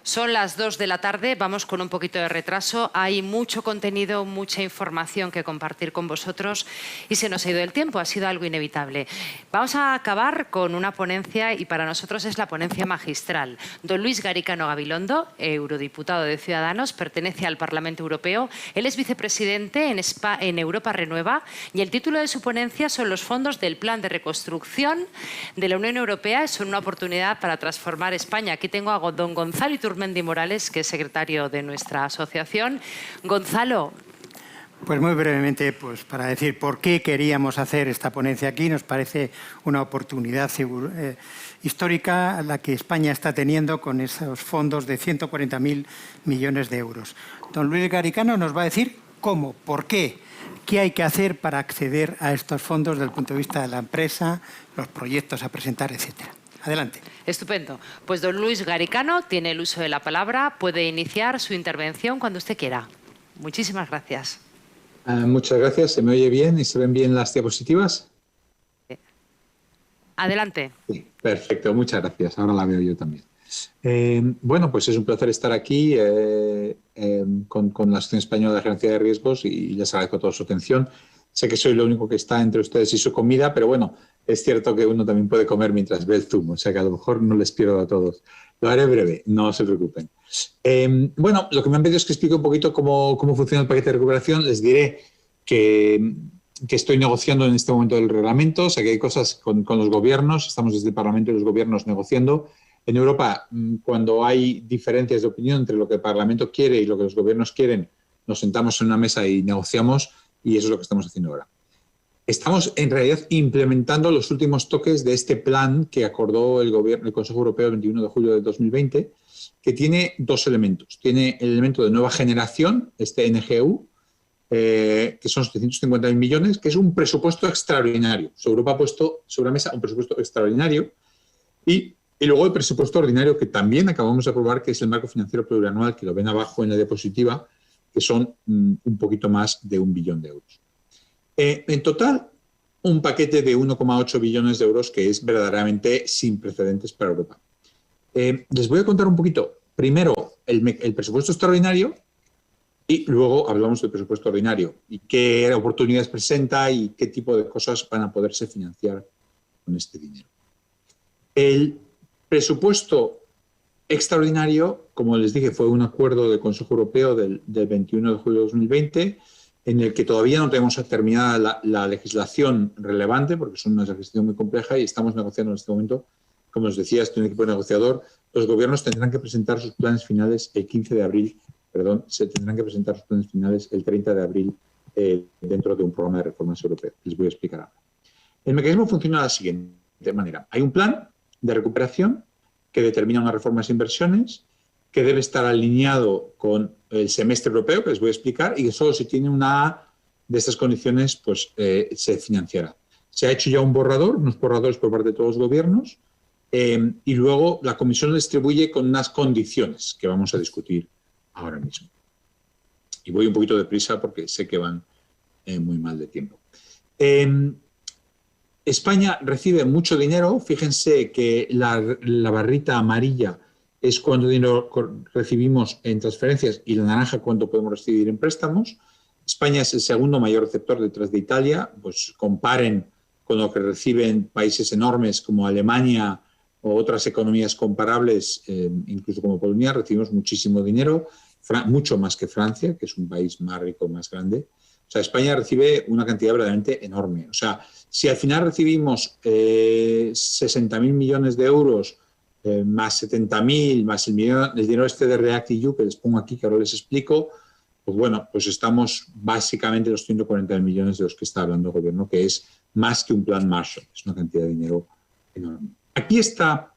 Son las 2 de la tarde, vamos con un poquito de retraso. Hay mucho contenido, mucha información que compartir con vosotros y se nos ha ido el tiempo, ha sido algo inevitable. Vamos a acabar con una ponencia y para nosotros es la ponencia magistral. Don Luis Garicano Gabilondo, eurodiputado de Ciudadanos, pertenece al Parlamento Europeo. Él es vicepresidente en Europa Renueva y el título de su ponencia son los fondos del Plan de Reconstrucción de la Unión Europea. Es una oportunidad para transformar España. Aquí tengo a don Gonzalo Iturmendi Morales, que es secretario de nuestra asociación. Gonzalo. Pues muy brevemente, pues para decir por qué queríamos hacer esta ponencia aquí. Nos parece una oportunidad histórica la que España está teniendo con esos fondos de 140.000 millones de euros. Don Luis Garicano nos va a decir cómo, por qué hay que hacer para acceder a estos fondos desde el punto de vista de la empresa, los proyectos a presentar, etcétera. Adelante. Estupendo. Pues don Luis Garicano tiene el uso de la palabra. Puede iniciar su intervención cuando usted quiera. Muchísimas gracias. Muchas gracias. ¿Se me oye bien y se ven bien las diapositivas? Adelante. Sí, perfecto. Muchas gracias. Ahora la veo yo también. Bueno, pues es un placer estar aquí con la Asociación Española de Gerencia de Riesgos y les agradezco toda su atención. Sé que soy lo único que está entre ustedes y su comida, pero bueno, es cierto que uno también puede comer mientras ve el Zoom, o sea que a lo mejor no les pierdo a todos. Lo haré breve, no se preocupen. Bueno, lo que me han pedido es que explique un poquito cómo funciona el paquete de recuperación. Les diré que estoy negociando en este momento el reglamento, o sea que hay cosas con los gobiernos, estamos desde el Parlamento y los gobiernos negociando. En Europa, cuando hay diferencias de opinión entre lo que el Parlamento quiere y lo que los gobiernos quieren, nos sentamos en una mesa y negociamos, y eso es lo que estamos haciendo ahora. Estamos, en realidad, implementando los últimos toques de este plan que acordó el Consejo Europeo el 21 de julio de 2020, que tiene dos elementos. Tiene el elemento de nueva generación, este NGEU, que son 750.000 millones, que es un presupuesto extraordinario. Europa ha puesto sobre la mesa un presupuesto extraordinario y luego el presupuesto ordinario, que también acabamos de aprobar, que es el marco financiero plurianual, que lo ven abajo en la diapositiva, que son un poquito más de 1 billón de euros. En total, un paquete de 1,8 billones de euros que es verdaderamente sin precedentes para Europa. Les voy a contar un poquito, primero, el presupuesto extraordinario y luego hablamos del presupuesto ordinario y qué oportunidades presenta y qué tipo de cosas van a poderse financiar con este dinero. El presupuesto extraordinario, como les dije, fue un acuerdo del Consejo Europeo del 21 de julio de 2020, en el que todavía no tenemos terminada la legislación relevante, porque es una legislación muy compleja y estamos negociando en este momento. Como os decía, estoy en un equipo negociador. Los gobiernos tendrán que presentar sus planes finales el 15 de abril, se tendrán que presentar sus planes finales el 30 de abril dentro de un programa de reformas europeo. Les voy a explicar ahora. El mecanismo funciona de la siguiente manera. Hay un plan de recuperación que determina unas reformas e inversiones, que debe estar alineado con el semestre europeo, que les voy a explicar, y que solo si tiene una de estas condiciones, pues se financiará. Se ha hecho ya un borrador, unos borradores por parte de todos los gobiernos, y luego la Comisión lo distribuye con unas condiciones que vamos a discutir ahora mismo. Y voy un poquito deprisa porque sé que van muy mal de tiempo. España recibe mucho dinero. Fíjense que la barrita amarilla es cuánto dinero recibimos en transferencias y la naranja cuánto podemos recibir en préstamos. España es el segundo mayor receptor detrás de Italia. Pues comparen con lo que reciben países enormes como Alemania o otras economías comparables, incluso como Polonia. Recibimos muchísimo dinero, mucho más que Francia, que es un país más rico, más grande. O sea, España recibe una cantidad verdaderamente enorme. O sea, si al final recibimos 60.000 millones de euros, más 70.000, más el dinero este de REACT-EU, que les pongo aquí, que ahora les explico, pues bueno, pues estamos básicamente los 140 millones de los que está hablando el gobierno, que es más que un plan Marshall, es una cantidad de dinero enorme. Aquí está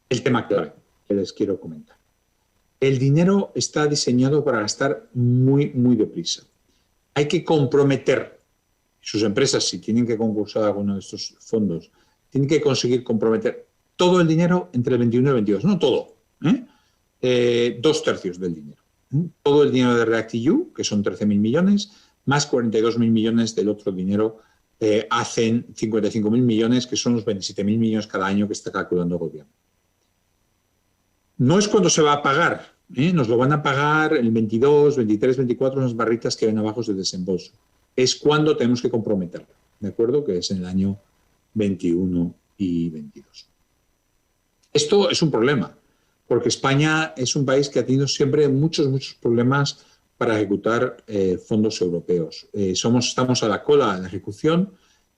el tema clave que les quiero comentar. El dinero está diseñado para gastar muy, muy deprisa. Hay que comprometer sus empresas, si tienen que concursar alguno de estos fondos, tienen que conseguir comprometer todo el dinero entre el 21 y el 22, no todo, 2/3 del dinero. Todo el dinero de REACT-EU, que son 13.000 millones, más 42.000 millones del otro dinero, hacen 55.000 millones, que son los 27.000 millones cada año que está calculando el gobierno. No es cuando se va a pagar, nos lo van a pagar el 22, 23, 24, unas barritas que ven abajo de desembolso. Es cuando tenemos que comprometerlo, ¿de acuerdo? Que es en el año 21 y 22. Esto es un problema, porque España es un país que ha tenido siempre muchos problemas para ejecutar fondos europeos. Estamos a la cola en la ejecución.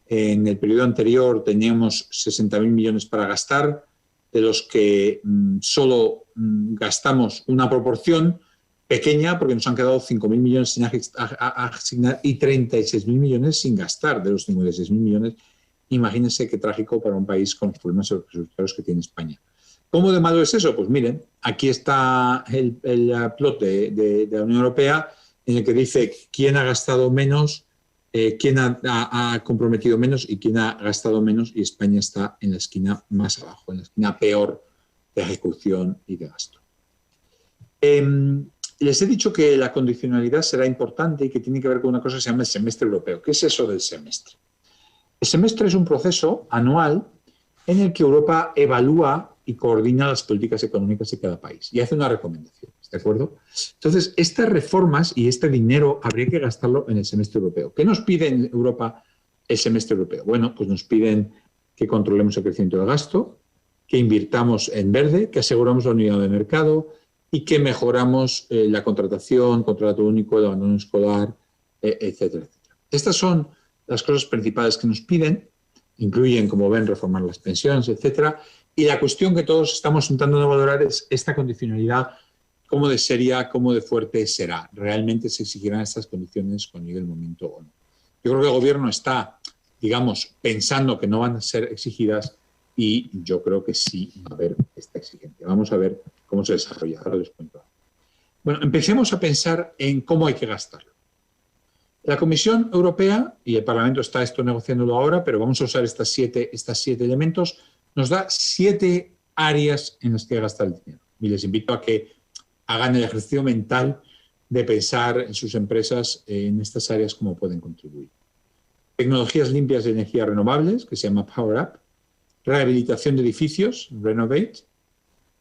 En el periodo anterior teníamos 60.000 millones para gastar, de los que solo gastamos una proporción pequeña, porque nos han quedado 5.000 millones sin asignar y 36.000 millones sin gastar de los 56.000 millones. Imagínense qué trágico para un país con los problemas presupuestarios que tiene España. ¿Cómo de malo es eso? Pues miren, aquí está el plot de la Unión Europea en el que dice quién ha gastado menos, quién ha comprometido menos y quién ha gastado menos, y España está en la esquina más abajo, en la esquina peor de ejecución y de gasto. Les he dicho que la condicionalidad será importante y que tiene que ver con una cosa que se llama el semestre europeo. ¿Qué es eso del semestre? El semestre es un proceso anual en el que Europa evalúa y coordina las políticas económicas de cada país y hace una recomendación, ¿de acuerdo? Entonces, estas reformas y este dinero habría que gastarlo en el semestre europeo. ¿Qué nos pide en Europa el semestre europeo? Bueno, pues nos piden que controlemos el crecimiento del gasto, que invirtamos en verde, que aseguramos la unidad de mercado y que mejoramos la contratación, contrato único, el abandono escolar, etcétera, etcétera. Estas son las cosas principales que nos piden. Incluyen, como ven, reformar las pensiones, etcétera. Y la cuestión que todos estamos intentando valorar es esta condicionalidad, cómo de seria, cómo de fuerte será. ¿Realmente se exigirán estas condiciones con nivel momento o no? Yo creo que el Gobierno está, digamos, pensando que no van a ser exigidas y yo creo que sí va a haber esta exigencia. Vamos a ver cómo se desarrolla. Ahora les cuento. Bueno, empecemos a pensar en cómo hay que gastarlo. La Comisión Europea, y el Parlamento está esto negociándolo ahora, pero vamos a usar estos siete elementos, nos da 7 áreas en las que gastar el dinero. Y les invito a que hagan el ejercicio mental de pensar en sus empresas en estas áreas cómo pueden contribuir. Tecnologías limpias de energías renovables, que se llama Power Up. Rehabilitación de edificios, Renovate.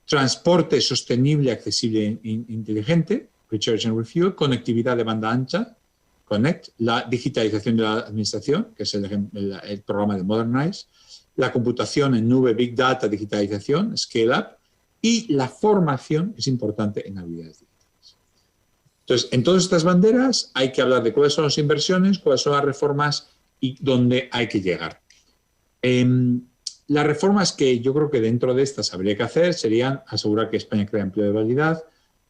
Transporte sostenible, accesible e inteligente, Recharge and Refuel. Conectividad de banda ancha, Connect. La digitalización de la administración, que es el programa de Modernize. La computación en nube, Big Data, digitalización, Scale Up. Y la formación es importante en habilidades digitales. Entonces, en todas estas banderas hay que hablar de cuáles son las inversiones, cuáles son las reformas y dónde hay que llegar. Las reformas que yo creo que dentro de estas habría que hacer serían asegurar que España crea empleo de calidad,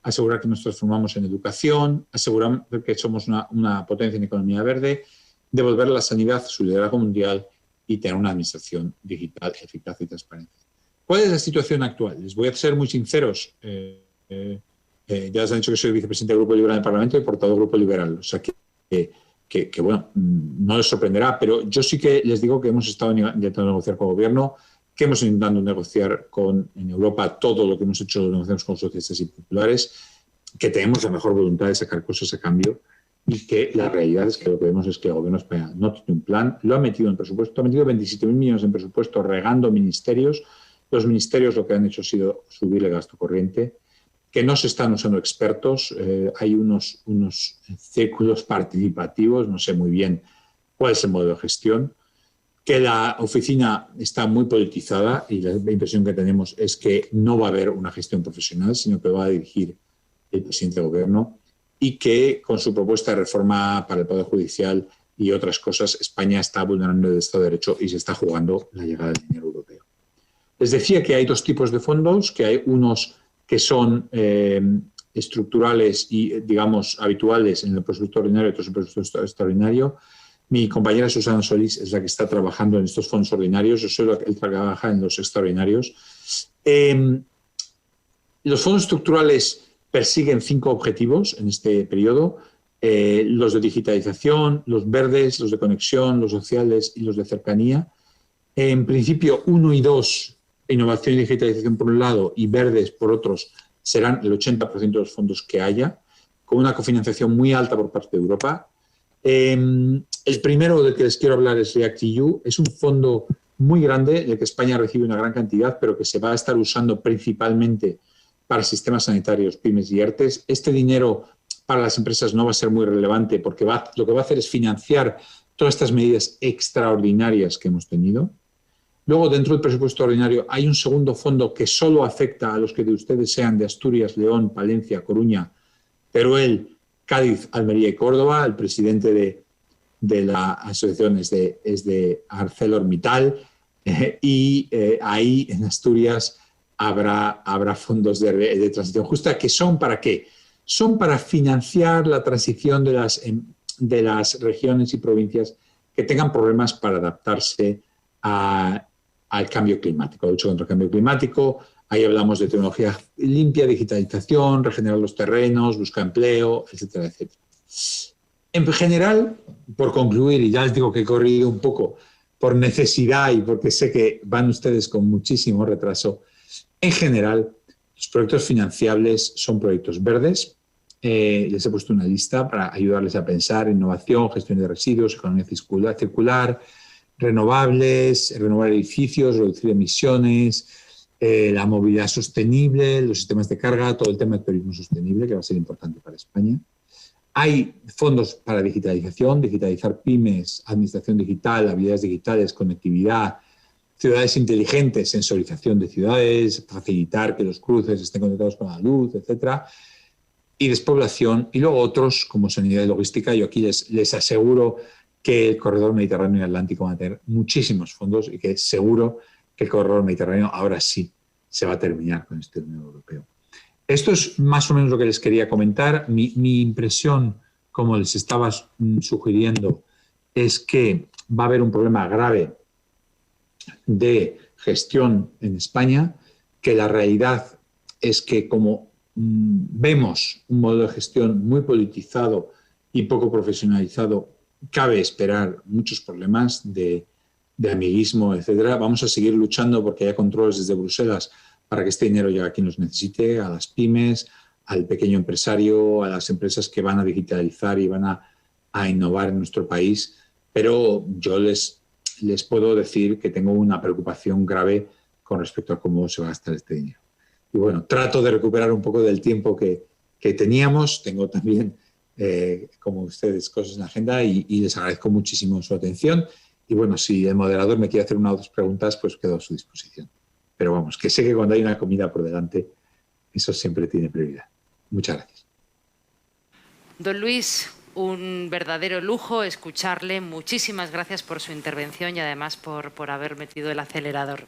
asegurar que nos transformamos en educación, asegurar que somos una potencia en economía verde, devolver a la sanidad su liderazgo mundial y tener una administración digital eficaz y transparente. ¿Cuál es la situación actual? Les voy a ser muy sinceros. Ya les han dicho que soy vicepresidente del Grupo Liberal en el Parlamento y portavoz del Grupo Liberal. O sea que bueno, no les sorprenderá, pero yo sí que les digo que hemos estado intentando negociar con el Gobierno, que hemos intentado negociar en Europa todo lo que hemos hecho, lo negociamos con socialistas y populares, que tenemos la mejor voluntad de sacar cosas a cambio y que la realidad es que lo que vemos es que el Gobierno de España no tiene un plan, lo ha metido en presupuesto, ha metido 27.000 millones en presupuesto regando ministerios. Los ministerios lo que han hecho ha sido subir el gasto corriente, que no se están usando expertos, hay unos círculos participativos, no sé muy bien cuál es el modelo de gestión, que la oficina está muy politizada y la impresión que tenemos es que no va a haber una gestión profesional, sino que va a dirigir el presidente del Gobierno y que con su propuesta de reforma para el Poder Judicial y otras cosas, España está vulnerando el Estado de Derecho y se está jugando la llegada del dinero europeo. Les decía que hay dos tipos de fondos, que hay unos que son estructurales y, digamos, habituales en el presupuesto ordinario y otros en el presupuesto extraordinario. Mi compañera Susana Solís es la que está trabajando en estos fondos ordinarios, yo soy la que trabaja en los extraordinarios. Los fondos estructurales persiguen 5 objetivos en este periodo, los de digitalización, los verdes, los de conexión, los sociales y los de cercanía. En principio, 1 y 2, innovación y digitalización por un lado y verdes por otros, serán el 80% de los fondos que haya, con una cofinanciación muy alta por parte de Europa. El primero del que les quiero hablar es REACT-EU. Es un fondo muy grande, del que España recibe una gran cantidad, pero que se va a estar usando principalmente para sistemas sanitarios, pymes y ERTES. Este dinero para las empresas no va a ser muy relevante porque lo que va a hacer es financiar todas estas medidas extraordinarias que hemos tenido. Luego, dentro del presupuesto ordinario, hay un segundo fondo que solo afecta a los que de ustedes sean de Asturias, León, Palencia, Coruña, Teruel, Cádiz, Almería y Córdoba. El presidente de la asociación es de ArcelorMittal. Y ahí en Asturias habrá fondos de transición justa, que son ¿para qué? Son para financiar la transición de las regiones y provincias que tengan problemas para adaptarse al cambio climático, la lucha contra el cambio climático. Ahí hablamos de tecnología limpia, digitalización, regenerar los terrenos, buscar empleo, etcétera, etcétera. En general, por concluir, y ya les digo que he corrido un poco por necesidad y porque sé que van ustedes con muchísimo retraso, en general, los proyectos financiables son proyectos verdes. Les he puesto una lista para ayudarles a pensar: innovación, gestión de residuos, economía circular, renovables, renovar edificios, reducir emisiones, la movilidad sostenible, los sistemas de carga, todo el tema de turismo sostenible, que va a ser importante para España. Hay fondos para digitalización, digitalizar pymes, administración digital, habilidades digitales, conectividad, ciudades inteligentes, sensorización de ciudades, facilitar que los cruces estén conectados con la luz, etcétera. Y despoblación. Y luego otros, como sanidad y logística. Yo aquí les aseguro que el corredor Mediterráneo y Atlántico van a tener muchísimos fondos y que seguro que el corredor Mediterráneo ahora sí se va a terminar con este Unión Europeo. Esto es más o menos lo que les quería comentar. Mi impresión, como les estaba sugiriendo, es que va a haber un problema grave de gestión en España, que la realidad es que como vemos un modelo de gestión muy politizado y poco profesionalizado, cabe esperar muchos problemas de amiguismo, etcétera. Vamos a seguir luchando porque haya controles desde Bruselas para que este dinero llegue a quien los necesite, a las pymes, al pequeño empresario, a las empresas que van a digitalizar y van a innovar en nuestro país. Pero yo les puedo decir que tengo una preocupación grave con respecto a cómo se va a gastar este dinero. Y bueno, trato de recuperar un poco del tiempo que teníamos. Tengo también, como ustedes, cosas en la agenda y les agradezco muchísimo su atención. Y bueno, si el moderador me quiere hacer una o dos preguntas, pues quedo a su disposición. Pero vamos, que sé que cuando hay una comida por delante, eso siempre tiene prioridad. Muchas gracias. Don Luis, un verdadero lujo escucharle. Muchísimas gracias por su intervención y además por haber metido el acelerador.